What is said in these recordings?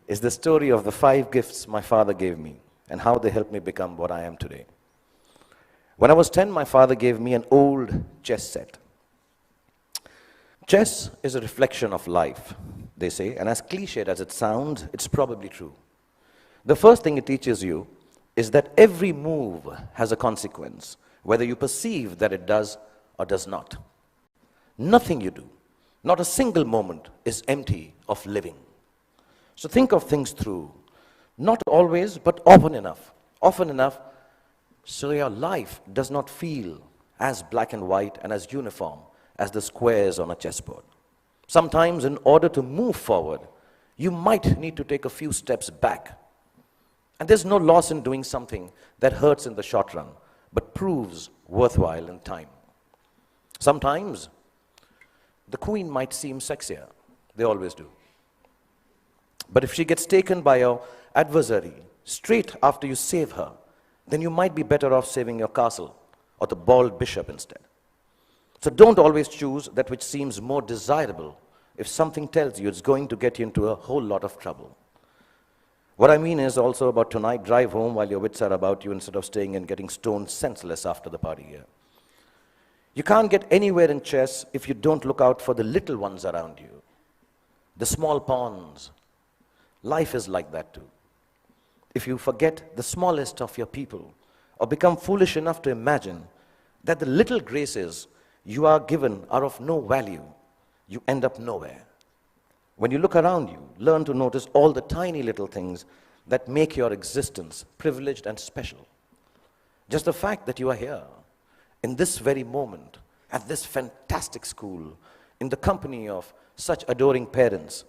is the story of the 5 gifts my father gave me and how they helped me become what I am today. When I was 10, my father gave me an old chess set. Chess is a reflection of life, they say, and as cliched as it sounds, it's probably true. The first thing it teaches you is that every move has a consequence, whether you perceive that it does or does not. Nothing you do, not a single moment, is empty of living. So think of things through, not always, but often enough, so your life does not feel as black and white and as uniform as the squares on a chessboard. Sometimes, in order to move forward, you might need to take a few steps back. And there's no loss in doing something that hurts in the short run, but proves worthwhile in time. Sometimes, the queen might seem sexier. They always do. But if she gets taken by your adversary straight after you save her, then you might be better off saving your castle or the bald bishop instead. So don't always choose that which seems more desirable if something tells you it's going to get you into a whole lot of trouble. What I mean is also about tonight, drive home while your wits are about you instead of staying and getting stoned senseless after the party here. You can't get anywhere in chess if you don't look out for the little ones around you, the small pawns. Life is like that too. If you forget the smallest of your people or become foolish enough to imagine that the little graces you are given are of no value, you end up nowhere. When you look around you, learn to notice all the tiny little things that make your existence privileged and special. Just the fact that you are here, in this very moment, at this fantastic school, in the company of such adoring parents,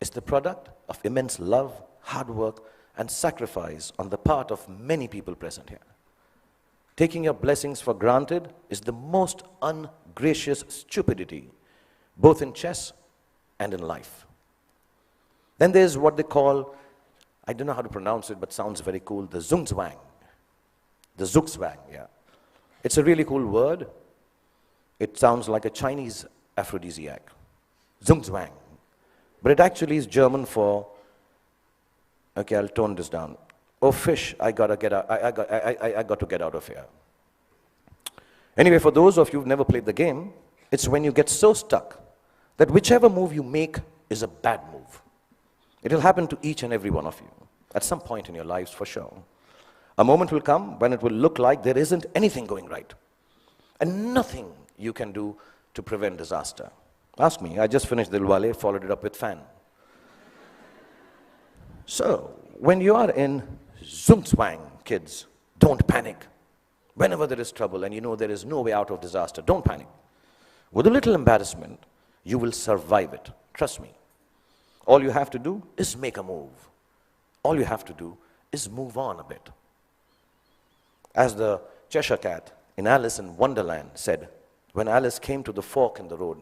is the product of immense love, hard work, and sacrifice on the part of many people present here. Taking your blessings for granted is the most ungracious stupidity, both in chess and in life. Then there's what they call, I don't know how to pronounce it, but sounds very cool, the zugzwang. The zugzwang, yeah. It's a really cool word. It sounds like a Chinese aphrodisiac. Zugzwang. But it actually is German for, okay, I'll tone this down. Oh, fish, I got to get out of here. Anyway, for those of you who've never played the game, it's when you get so stuck that whichever move you make is a bad move. It'll happen to each and every one of you at some point in your lives for sure. A moment will come when it will look like there isn't anything going right and nothing you can do to prevent disaster. Ask me, I just finished Dilwale, followed it up with Fan. So, when you are in zugzwang, kids, don't panic. Whenever there is trouble and you know there is no way out of disaster, don't panic. With a little embarrassment, you will survive it. Trust me. All you have to do is make a move. All you have to do is move on a bit. As the Cheshire Cat in Alice in Wonderland said, when Alice came to the fork in the road,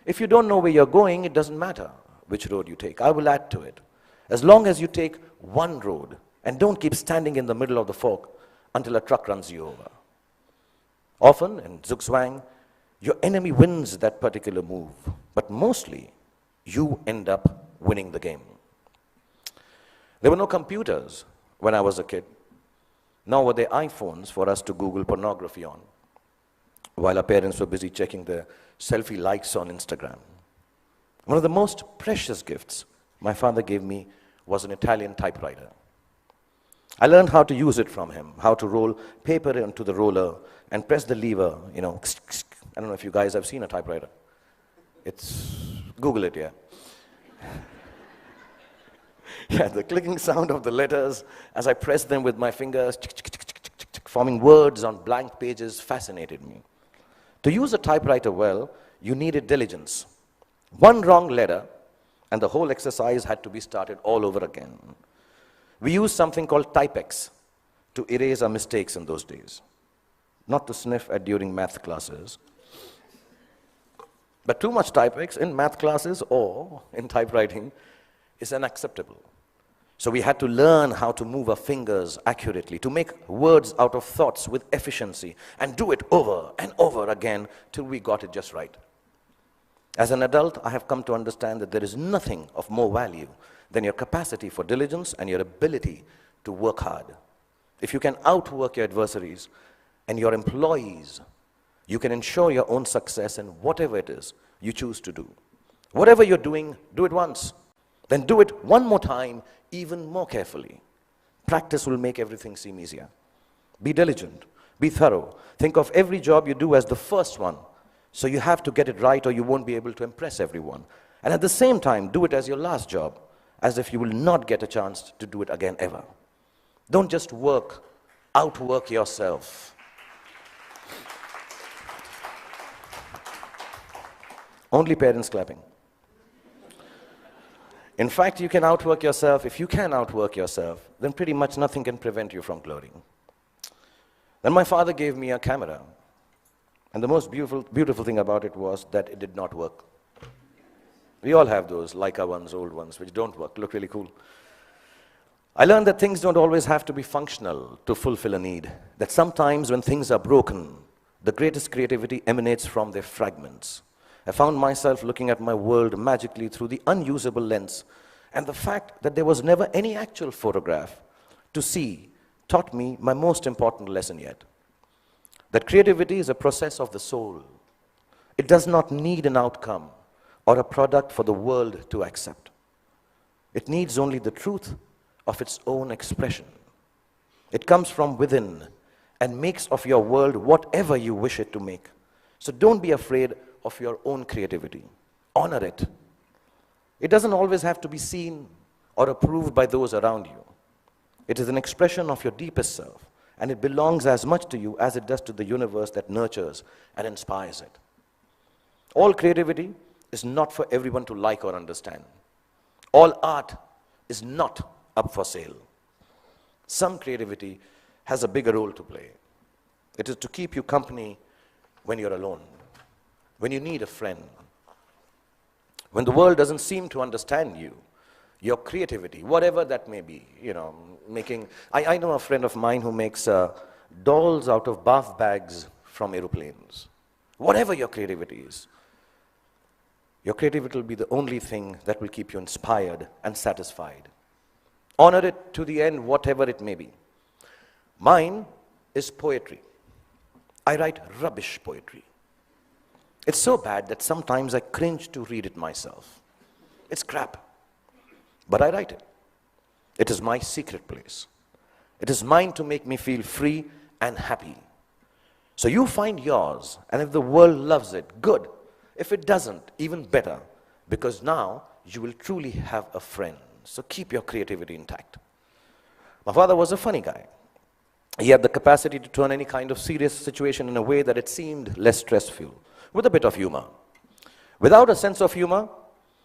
if you don't know where you're going, it doesn't matter which road you take. I will add to it. As long as you take one road and don't keep standing in the middle of the fork until a truck runs you over. Often, in zugzwang, your enemy wins that particular move, but mostly, you end up winning the game. There were no computers when I was a kid, nor were there iPhones for us to Google pornography on, while our parents were busy checking their selfie likes on Instagram. One of the most precious gifts my father gave me was an Italian typewriter. I learned how to use it from him, how to roll paper into the roller and press the lever, you know. I don't know if you guys have seen a typewriter. Google it, yeah. Yeah, the clicking sound of the letters as I pressed them with my fingers, forming words on blank pages, fascinated me. To use a typewriter well, you needed diligence. One wrong letter, and the whole exercise had to be started all over again. We used something called Typex to erase our mistakes in those days. Not to sniff at during math classes. But too much Typex in math classes or in typewriting is unacceptable. So we had to learn how to move our fingers accurately, to make words out of thoughts with efficiency, and do it over and over again till we got it just right. As an adult, I have come to understand that there is nothing of more value than your capacity for diligence and your ability to work hard. If you can outwork your adversaries and your employees, you can ensure your own success in whatever it is you choose to do. Whatever you're doing, do it once. Then do it one more time, even more carefully. Practice will make everything seem easier. Be diligent. Be thorough. Think of every job you do as the first one. So you have to get it right or you won't be able to impress everyone. And at the same time, do it as your last job, as if you will not get a chance to do it again ever. Don't just outwork yourself. Only parents clapping. In fact, you can outwork yourself. If you can outwork yourself, then pretty much nothing can prevent you from gloating. Then my father gave me a camera. And the most beautiful thing about it was that it did not work. We all have those Leica ones, old ones, which don't work, look really cool. I learned that things don't always have to be functional to fulfill a need. That sometimes when things are broken, the greatest creativity emanates from their fragments. I found myself looking at my world magically through the unusable lens, and the fact that there was never any actual photograph to see taught me my most important lesson yet. That creativity is a process of the soul. It does not need an outcome or a product for the world to accept. It needs only the truth of its own expression. It comes from within and makes of your world whatever you wish it to make. So don't be afraid of your own creativity. Honor it. It doesn't always have to be seen or approved by those around you. It is an expression of your deepest self, and it belongs as much to you as it does to the universe that nurtures and inspires it. All creativity is not for everyone to like or understand. All art is not up for sale. Some creativity has a bigger role to play. It is to keep you company when you're alone, when you need a friend, when the world doesn't seem to understand you. Your creativity, whatever that may be, I know a friend of mine who makes dolls out of bath bags from aeroplanes. Whatever your creativity is, your creativity will be the only thing that will keep you inspired and satisfied. Honor it to the end, whatever it may be. Mine is poetry. I write rubbish poetry. It's so bad that sometimes I cringe to read it myself. It's crap. But I write it. It is my secret place. It is mine to make me feel free and happy. So you find yours, and if the world loves it, good. If it doesn't, even better, because now you will truly have a friend. So keep your creativity intact. My father was a funny guy. He had the capacity to turn any kind of serious situation in a way that it seemed less stressful, with a bit of humor. Without a sense of humor,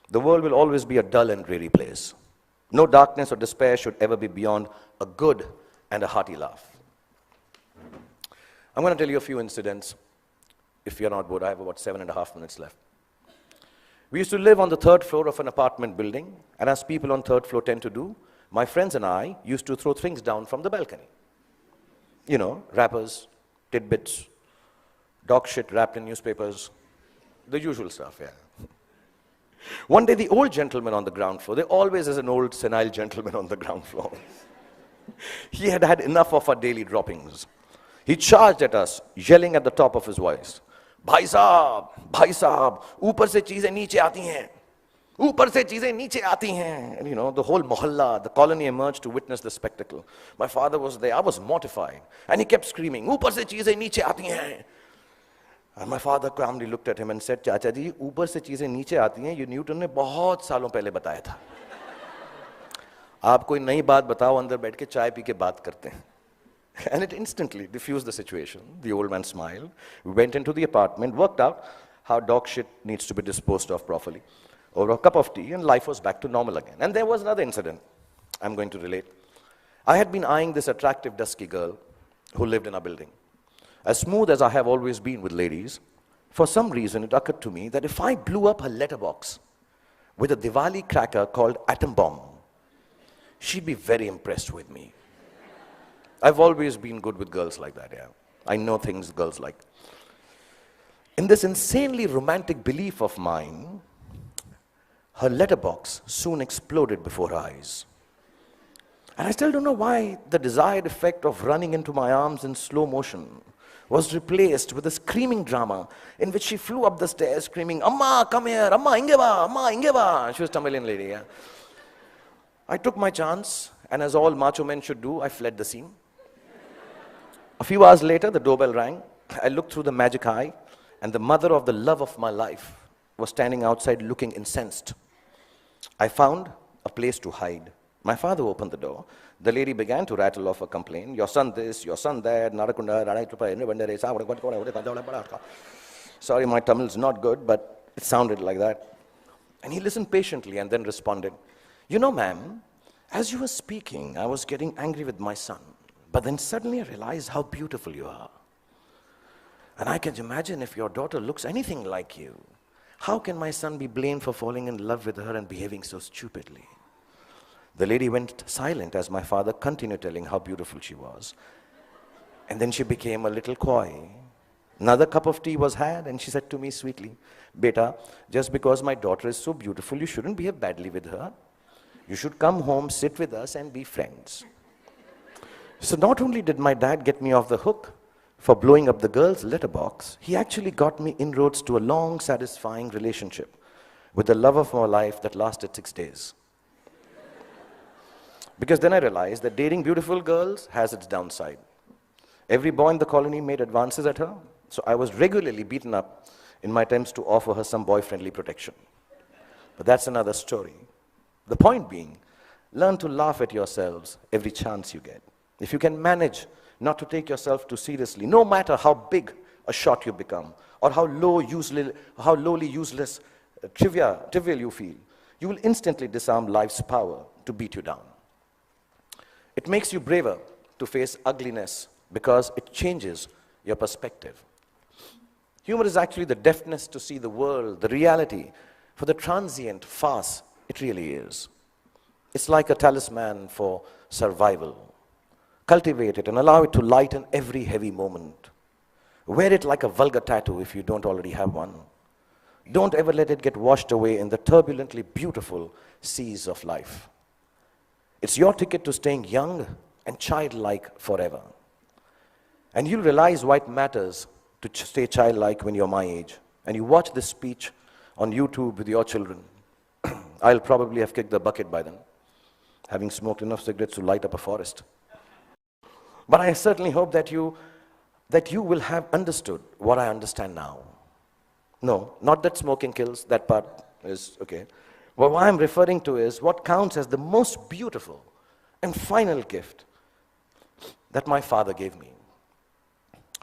the world will always be a dull and dreary place. No darkness or despair should ever be beyond a good and a hearty laugh. I'm going to tell you a few incidents. If you're not bored, I have about 7.5 minutes left. We used to live on the 3rd floor of an apartment building, and as people on 3rd floor tend to do, my friends and I used to throw things down from the balcony. Wrappers, tidbits, dog shit wrapped in newspapers, the usual stuff, yeah. One day, the old gentleman on the ground floor, there always is an old senile gentleman on the ground floor. He had had enough of our daily droppings. He charged at us, yelling at the top of his voice, "Bhai sahab, upar se cheezein niche aati hain. Upar se cheezein niche aati hain." And the whole mohalla, the colony emerged to witness the spectacle. My father was there. I was mortified. And he kept screaming, "Upar se cheezein niche aati hain." And my father calmly looked at him and said, "Chacha ji, ऊपर से चीजें नीचे आती हैं, ये Newton ने बहुत सालों पहले बताया था. आप कोई नई बात बताओ, अंदर बैठ के चाय पी के बात करते हैं." And it instantly diffused the situation. The old man smiled. We went into the apartment, worked out how dog shit needs to be disposed of properly over a cup of tea, and life was back to normal again. And there was another incident I'm going to relate. I had been eyeing this attractive dusky girl who lived in our building. As smooth as I have always been with ladies, for some reason it occurred to me that if I blew up her letterbox with a Diwali cracker called Atom Bomb, she'd be very impressed with me. I've always been good with girls like that, yeah. I know things girls like. In this insanely romantic belief of mine, Her letterbox soon exploded before her eyes. And I still don't know why the desired effect of running into my arms in slow motion was replaced with a screaming drama in which she flew up the stairs screaming, "Amma, come here, Amma, ingeva, Amma, ingeva." She was a Tamilian lady, yeah. I took my chance, and as all macho men should do, I fled the scene. A few hours later, the doorbell rang. I looked through the magic eye, and the mother of the love of my life was standing outside looking incensed. I found a place to hide. My father opened the door. The lady began to rattle off a complaint. "Your son this, your son that, sorry, my Tamil is not good, but it sounded like that." And he listened patiently and then responded, "You know, ma'am, as you were speaking, I was getting angry with my son. But then suddenly I realized how beautiful you are. And I can imagine if your daughter looks anything like you, how can my son be blamed for falling in love with her and behaving so stupidly?" The lady went silent as my father continued telling how beautiful she was. And then she became a little coy. Another cup of tea was had, and she said to me sweetly, "Beta, just because my daughter is so beautiful, you shouldn't behave badly with her. You should come home, sit with us, and be friends." So not only did my dad get me off the hook for blowing up the girl's letterbox, he actually got me inroads to a long, satisfying relationship with the love of my life that lasted 6 days. Because then I realized that dating beautiful girls has its downside. Every boy in the colony made advances at her, so I was regularly beaten up in my attempts to offer her some boy-friendly protection. But that's another story. The point being, learn to laugh at yourselves every chance you get. If you can manage not to take yourself too seriously, no matter how big a shot you become, or how lowly, useless, trivial you feel, you will instantly disarm life's power to beat you down. It makes you braver to face ugliness because it changes your perspective. Humor is actually the deafness to see the world, the reality, for the transient farce it really is. It's like a talisman for survival. Cultivate it and allow it to lighten every heavy moment. Wear it like a vulgar tattoo if you don't already have one. Don't ever let it get washed away in the turbulently beautiful seas of life. It's your ticket to staying young and childlike forever. And you'll realize why it matters to stay childlike when you're my age. And you watch this speech on YouTube with your children. I'll probably have kicked the bucket by then, having smoked enough cigarettes to light up a forest. But I certainly hope that you will have understood what I understand now. No, not that smoking kills, that part is okay. But what I'm referring to is what counts as the most beautiful and final gift that my father gave me.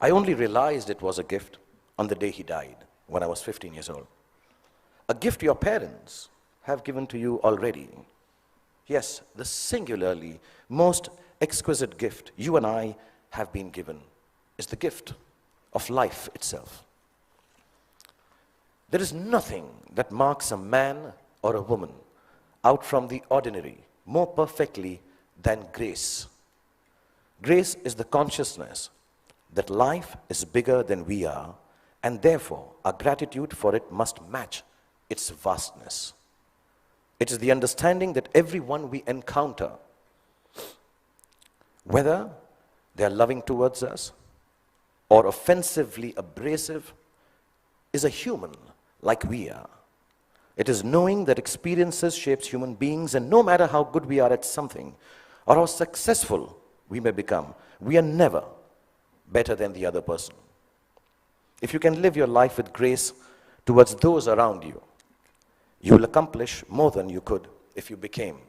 I only realized it was a gift on the day he died, when I was 15 years old. A gift your parents have given to you already. Yes, the singularly most exquisite gift you and I have been given is the gift of life itself. There is nothing that marks a man or a woman out from the ordinary more perfectly than grace. Grace is the consciousness that life is bigger than we are, and therefore our gratitude for it must match its vastness. It is the understanding that everyone we encounter, whether they are loving towards us or offensively abrasive, is a human like we are. It is knowing that experiences shapes human beings, and no matter how good we are at something or how successful we may become, we are never better than the other person. If you can live your life with grace towards those around you, you will accomplish more than you could if you became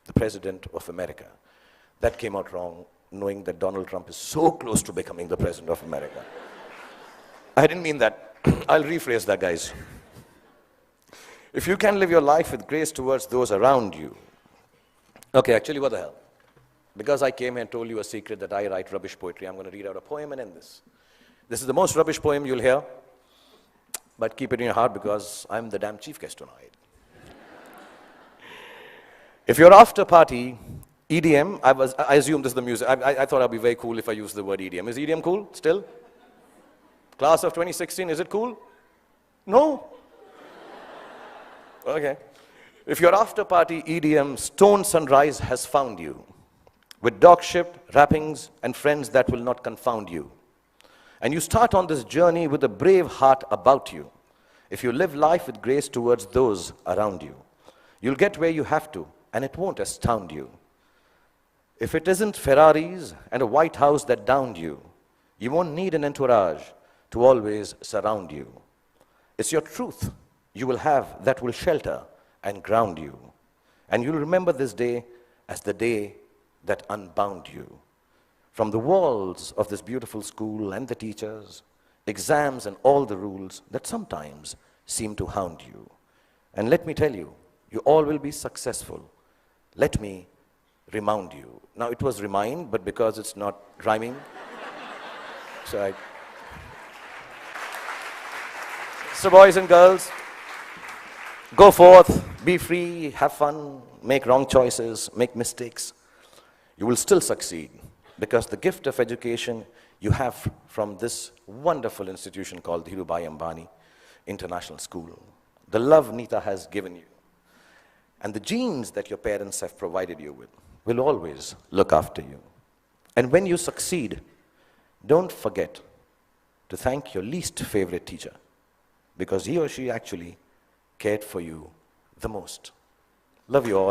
the President of America. That came out wrong, knowing that Donald Trump is so close to becoming the President of America. I didn't mean that. I'll rephrase that, guys. If you can live your life with grace towards those around you. Okay, actually, what the hell? Because I came here and told you a secret that I write rubbish poetry, I'm going to read out a poem and end this. This is the most rubbish poem you'll hear, but keep it in your heart because I'm the damn chief guest tonight. If you're after party, EDM, I assume this is the music. I thought I'd be very cool if I used the word EDM. Is EDM cool still? Class of 2016, is it cool? No? Okay. If your after-party EDM stone sunrise has found you, with dog-shipped wrappings and friends that will not confound you, and you start on this journey with a brave heart about you, if you live life with grace towards those around you, you'll get where you have to, and it won't astound you. If it isn't Ferraris and a White House that downed you, you won't need an entourage to always surround you. It's your truth you will have that will shelter and ground you. And you'll remember this day as the day that unbound you. From the walls of this beautiful school and the teachers, exams and all the rules that sometimes seem to hound you. And let me tell you, you all will be successful. Let me remind you. Now it was remind, but because it's not rhyming, so boys and girls, go forth, be free, have fun, make wrong choices, make mistakes. You will still succeed because the gift of education you have from this wonderful institution called Dhirubhai Ambani International School. The love Nita has given you and the genes that your parents have provided you with will always look after you. And when you succeed, don't forget to thank your least favorite teacher because he or she actually cared for you the most. Love you all.